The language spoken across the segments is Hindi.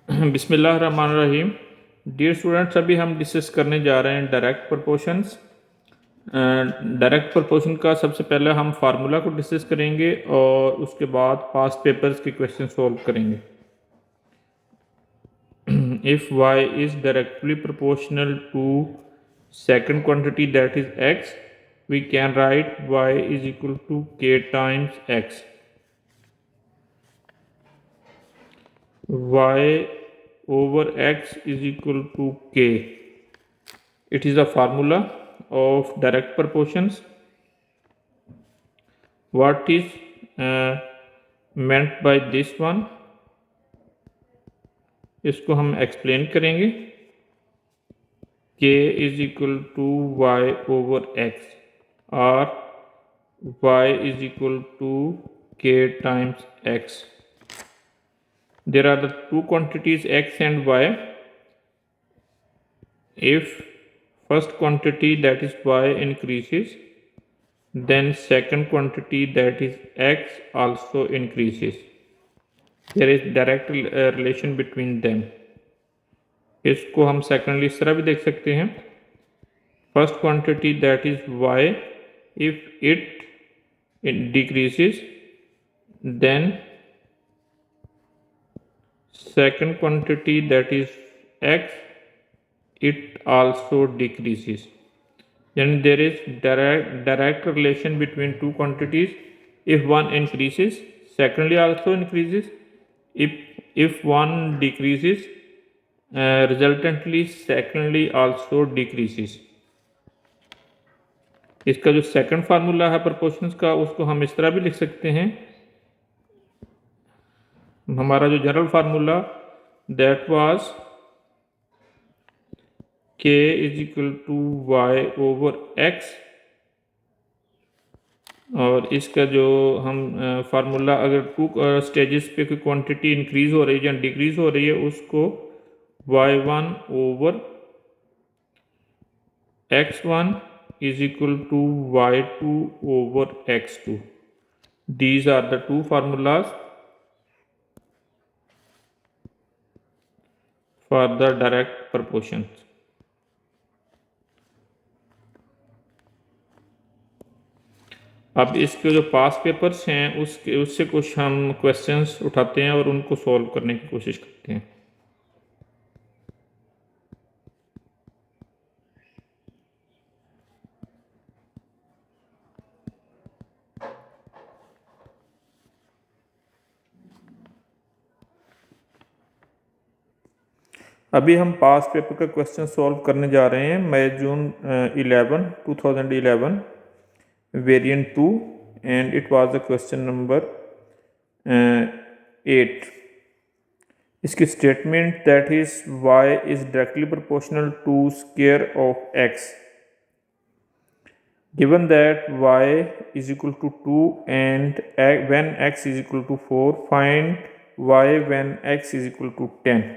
बिस्मिल्लाहिर्रहमानिर्रहीम। डियर स्टूडेंट्स, अभी हम डिस्कस करने जा रहे हैं डायरेक्ट प्रोपोर्शंस। डायरेक्ट प्रोपोर्शन का सबसे पहले हम फार्मूला को डिस्कस करेंगे और उसके बाद पास्ट पेपर्स के क्वेश्चन सॉल्व करेंगे। If y is directly proportional to second quantity that is x, we can write y is equal to k times x। y over x is equal to k. It is a formula of direct proportions. What is meant by this one? इसको हम एक्सप्लेन करेंगे। k is equal to y over x और y is equal to k times x. There are the two quantities x and y. If first quantity, that is y, increases, then second quantity, that is x, also increases. There is direct relation between them. इसको हम सेकेंडली इस तरह भी देख सकते हैं। First quantity that is y, if it decreases, then second quantity that is x, it also decreases. Then there is direct relation between two quantities. If one increases, secondly also increases. If one decreases, resultantly secondly also decreases. इसका जो सेकंड फार्मूला है प्रोपोर्शंस का, उसको हम इस तरह भी लिख सकते हैं। हमारा जो general formula that was k is equal to y over x, और इसका जो हम फार्मूला, अगर टू स्टेजेस पे कोई क्वांटिटी इंक्रीज हो रही है या डिक्रीज हो रही है, उसको y1 over x1 is equal to y2 over x2. These are the two formulas for the direct proportions. अब इसके जो पास पेपर्स हैं उससे कुछ हम क्वेश्चंस उठाते हैं और उनको सॉल्व करने की कोशिश करते हैं। अभी हम पास पेपर का क्वेश्चन सॉल्व करने जा रहे हैं। May June 2011 variant 2 and it was the question number 8। इसकी statement that is y is directly proportional to square of x। Given that y is equal to 2 and when x is equal to 4, find y when x is equal to 10.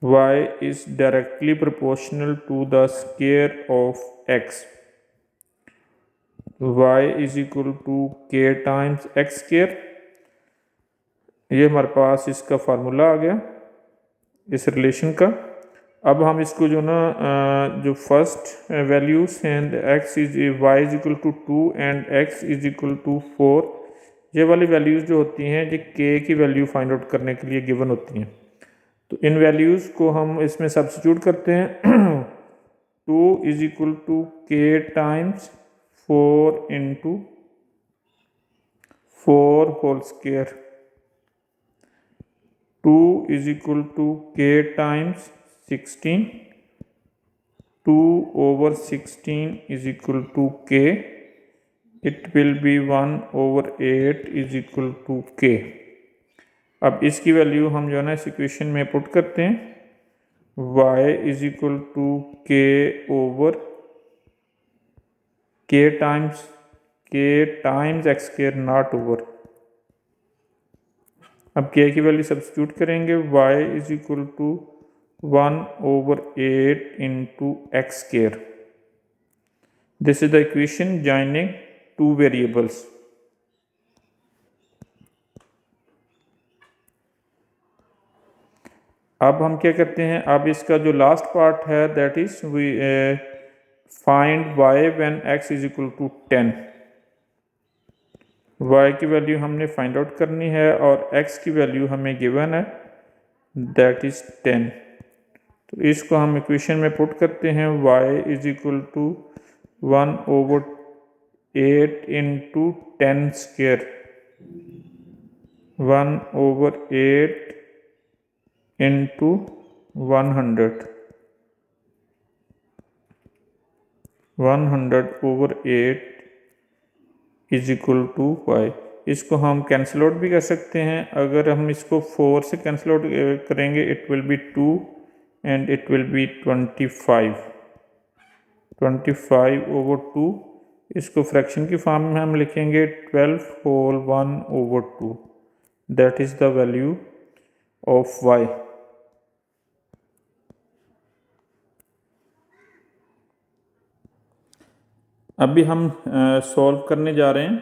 Y is directly proportional to the square of x. Y is equal to k times x square. ये हमारे पास इसका फार्मूला आ गया इस रिलेशन का। अब हम इसको जो ना जो फर्स्ट वैल्यूज हैं x is y is equal to 2 and x is equal to 4, ये वाली वैल्यूज़ जो होती हैं ये k की वैल्यू फाइंड आउट करने के लिए गिवन होती हैं। तो इन वैल्यूज़ को हम इसमें सब्स्टिट्यूट करते हैं। 2 is equal to k times 4 into 4 whole square. 2 is equal to k times 16. 2 over 16 is equal to k. It will be 1 over 8 is equal to k. अब इसकी वैल्यू हम जो है ना इस इक्वेशन में पुट करते हैं। y is equal to k over k times x square not over. अब k की वैल्यू सब्स्टिट्यूट करेंगे। y is equal to 1 over 8 into x square. This is the equation joining two variables. अब हम क्या करते हैं, अब इसका जो लास्ट पार्ट है that is we find y when x is equal to 10। y की वैल्यू हमने फाइंड आउट करनी है और x की वैल्यू हमें गिवन है दैट इज 10। तो इसको हम इक्वेशन में पुट करते हैं, y is equal to 1/8 into 10 square, 1/8 into 100/8 is equal to y। इसको हम कैंसिल आउट भी कर सकते हैं। अगर हम इसको 4 से कैंसिल आउट करेंगे it will be 2 and it will be 25/2। इसको फ्रैक्शन की फॉर्म में हम लिखेंगे 12 whole 1/2। That is the value of y। अभी हम सॉल्व करने जा रहे हैं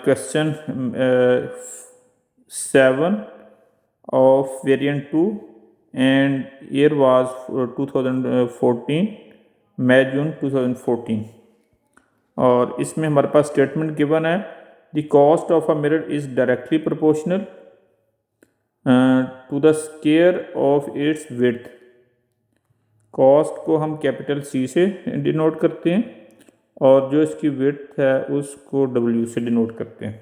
question 7 of variant 2 and year was 2014, मई जून 2014। और इसमें हमारे पास स्टेटमेंट गिवन है, the cost of a mirror is directly proportional to the square of its width. Cost को हम कैपिटल C से डिनोट करते हैं और जो इसकी विड्थ है उसको W से डिनोट करते हैं।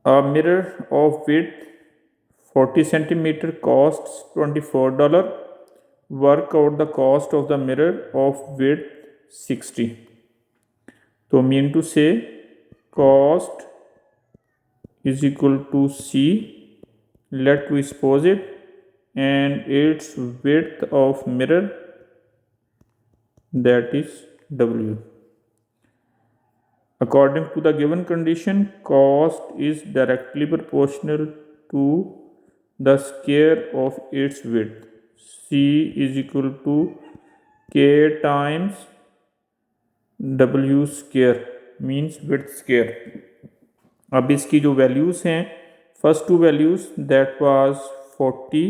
A mirror of width 40 centimetre cost $24। Work out the cost of the mirror of width 60। तो mean to say cost is equal to C, let we suppose it, and its width of mirror that is W. According to the given condition, cost is directly proportional to the square of its width. C is equal to K times W square means width square. अब इसकी जो वैल्यूज हैं, first to values that was 40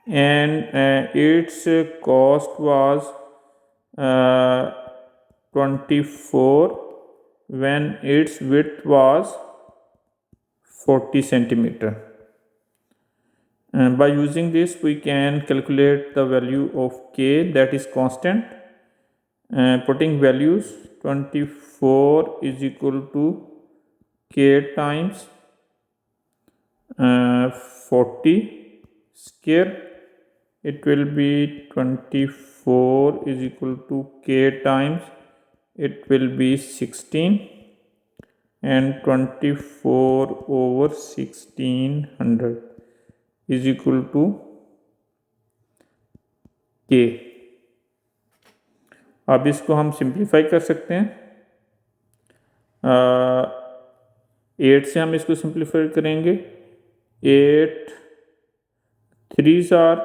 and its cost was 24 when its width was 40 centimeter. By using this we can calculate the value of K, that is constant. Putting values, 24 is equal to K times 40 square. It will be 24 is equal to K times, it will be 16 and 24/1600 is equal to K। अब इसको हम सिंप्लीफाई कर सकते हैं। 8 से हम इसको सिंप्लीफाई करेंगे। 8 3s are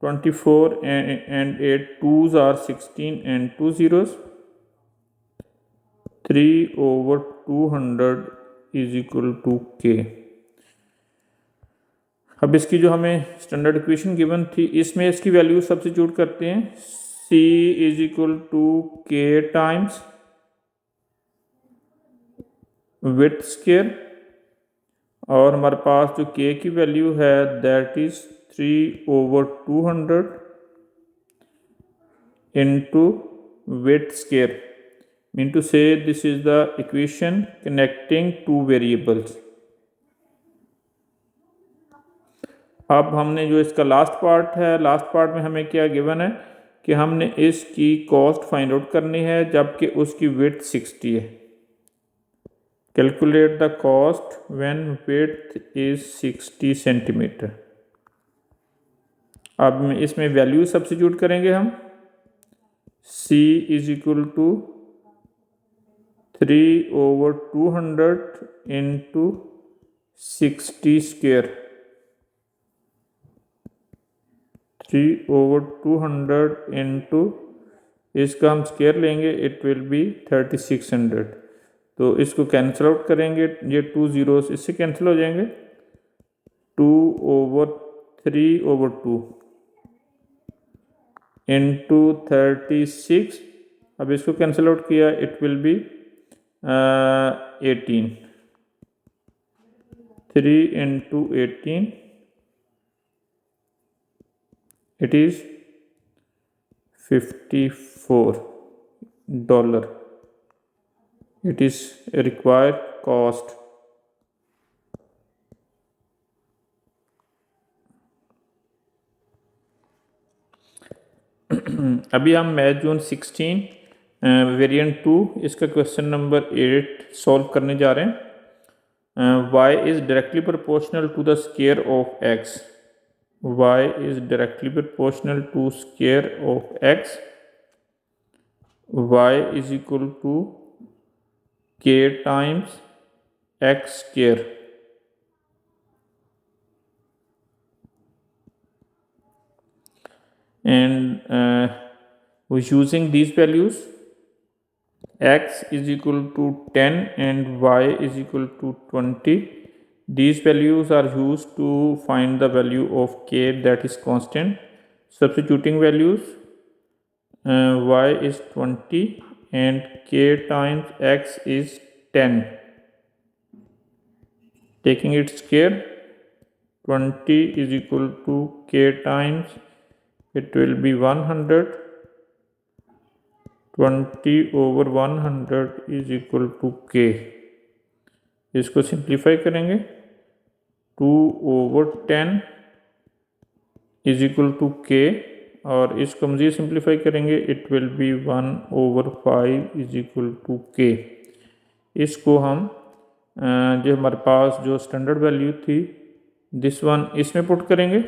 24 and 8 2s are 16 and 2 zeros, 3/200 is equal to K। अब इसकी जो हमें स्टैंडर्ड इक्वेशन गिवन थी इसमें इसकी वैल्यू सब्स्टिट्यूट करते हैं। C is equal to K times width square और हमारे पास जो K की वैल्यू है that is 3/200 into width square, mean to say this is the equation connecting two variables। अब हमने जो इसका लास्ट पार्ट है, लास्ट पार्ट में हमें क्या गिवन है कि हमने इसकी कॉस्ट फाइंड आउट करनी है जबकि उसकी विड्थ 60 है। Calculate the cost when width is 60 centimetre. अब इसमें वैल्यू सब्स्टिट्यूट करेंगे हम। C is equal to 3/200 into 60 square, 3/200 into इसका हम स्क्वायर लेंगे इट विल बी 3600। तो इसको कैंसिल आउट करेंगे, ये 2 zeros इससे कैंसिल हो जाएंगे। 2/3/2 इंटू 36। अब इसको कैंसिल आउट किया, it will B 18। 3 into 18, it is $54। It is required cost. अभी हम मैथ जून 16 वेरिएंट 2 इसका क्वेश्चन नंबर 8 सॉल्व करने जा रहे हैं। y is directly proportional to the square of x। y is directly proportional to square of x। y is equal to k times x square। And using these values, x is equal to 10 and y is equal to 20. These values are used to find the value of k, that is constant. Substituting values, y is 20 and k times x is 10. Taking its square, 20 is equal to k times, it will be 100. 20/100 is equal to k। इसको सिंप्लीफाई करेंगे, 2/10 इज इक्वल टू k, और इसको मज़ीद सिंप्लीफाई करेंगे, it will be 1/5 is equal to k। इसको हम जो हमारे पास जो स्टैंडर्ड वैल्यू थी, दिस वन, इसमें पुट करेंगे।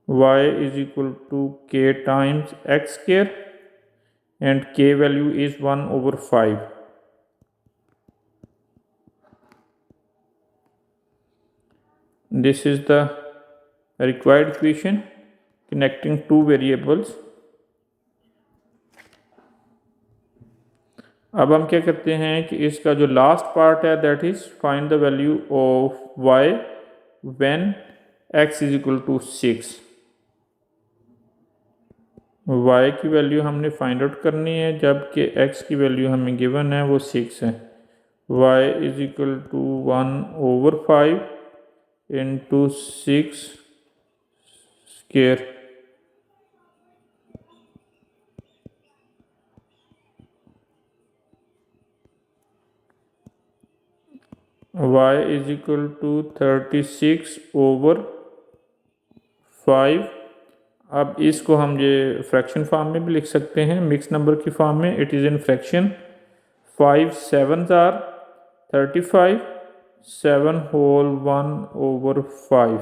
y is equal to k times x square and k value is 1/5। This is the required equation connecting two variables। अब हम क्या करते हैं कि इसका जो लास्ट पार्ट है, that is find the value of y when x is equal to 6। y की वैल्यू हमने फाइंड आउट करनी है जबकि x की वैल्यू हमें गिवन है वो 6 है। y is equal to 1/5 into 6 square. y is equal to 36/5। अब इसको हम ये फ्रैक्शन फॉर्म में भी लिख सकते हैं, मिक्स नंबर की फॉर्म में। It is in fraction. 5 7s are 35, 7 whole 1/5।